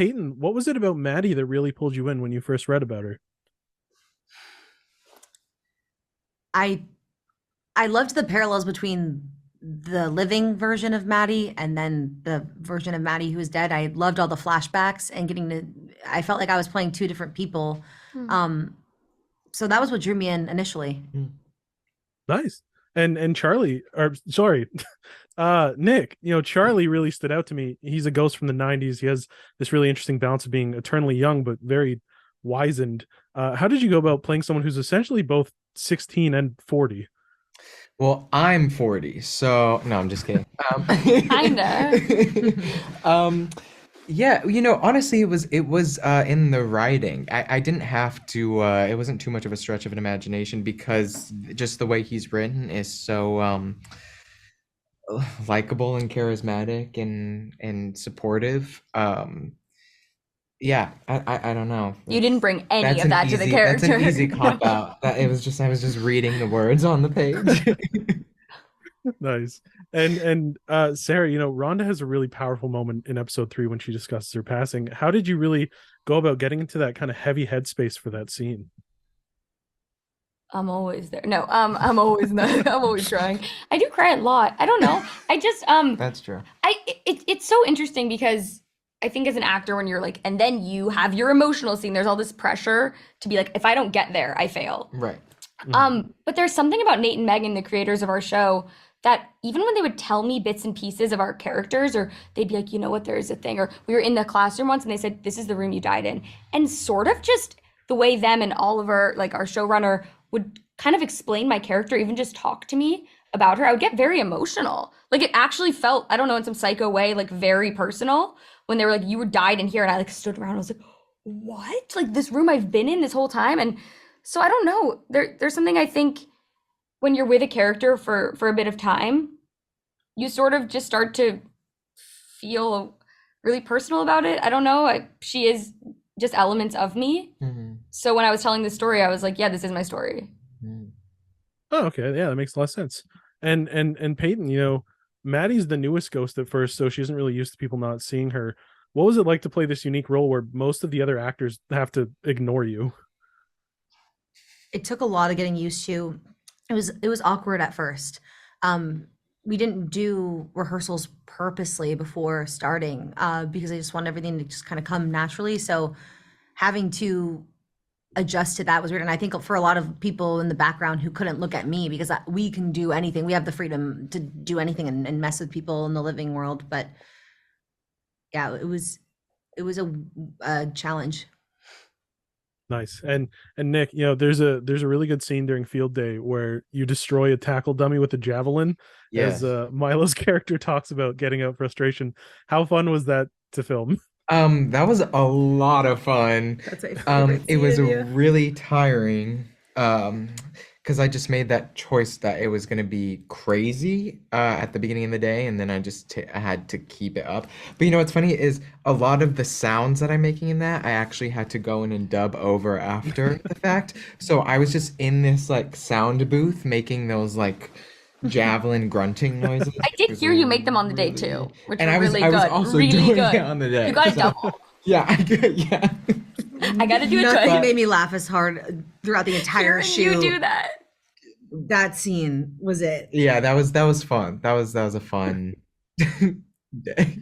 Peyton, what was it about Maddie that really pulled you in when you first read about her? I I loved the parallels between the living version of Maddie and then the version of Maddie who is dead. I loved all the flashbacks and getting to, I felt like I was playing two different people. Hmm. So that was what drew me in initially. Nice. And Charlie, or sorry, Nick, Charlie really stood out to me. He's a ghost from the 90s. He has this really interesting balance of being eternally young but very wizened. How did you go about playing someone who's essentially both 16 and 40? Well, I'm 40, so no, I'm just kidding. Kinda. Yeah, honestly, it was in the writing. I didn't have to. It wasn't too much of a stretch of an imagination because just the way he's written is so likable and charismatic and supportive. Yeah, I don't know. You didn't bring any That's of an that to the easy that's character. an easy cop out. I was just reading the words on the page. Nice. And Sarah, Rhonda has a really powerful moment in episode 3 when she discusses her passing. How did you really go about getting into that kind of heavy headspace for that scene? I'm always there. No, I'm always not. I'm always trying. I do cry a lot. I don't know. I just That's true. it's so interesting because I think as an actor when you're like, and then you have your emotional scene, there's all this pressure to be like, if I don't get there, I fail. Right. But there's something about Nate and Megan, the creators of our show, that even when they would tell me bits and pieces of our characters, or they'd be like, you know what, there is a thing, or we were in the classroom once and they said, this is the room you died in. And sort of just the way them and Oliver, like our showrunner, would kind of explain my character, even just talk to me about her, I would get very emotional. Like it actually felt, I don't know, in some psycho way, like very personal when they were like, you were died in here. And I like stood around, I was like, what? Like this room I've been in this whole time? And so I don't know, there's something I think when you're with a character for a bit of time, you sort of just start to feel really personal about it. I don't know. She is just elements of me. So when I was telling this story, I was like, yeah, this is my story. Oh, okay. Yeah, that makes a lot of sense. And Peyton, Maddie's the newest ghost at first, so she isn't really used to people not seeing her. What was it like to play this unique role where most of the other actors have to ignore you? It took a lot of getting used to. It was awkward at first. We didn't do rehearsals purposely before starting because I just wanted everything to just kind of come naturally. So having to adjust to that was weird. And I think for a lot of people in the background who couldn't look at me because we can do anything. We have the freedom to do anything and mess with people in the living world. But yeah, it was a challenge. Nice. And Nick, there's a really good scene during field day where you destroy a tackle dummy with a javelin. Yes. As Milo's character talks about getting out frustration. How fun was that to film? That was a lot of fun. That's my favorite It was scene, yeah. really tiring, because I just made that choice that it was gonna be crazy at the beginning of the day, and then I had to keep it up. But what's funny is a lot of the sounds that I'm making in that I actually had to go in and dub over after the fact. So I was just in this like sound booth making those like javelin grunting noises. I did hear you make them on the day too, which And were I was really I was good. also Really doing good. it on the day. You got a so- double. Yeah, yeah. I got to do it Nothing twice. made me laugh as hard throughout the entire Hearing shoot. you do that. That scene was it. Yeah, that was fun. That was a fun day.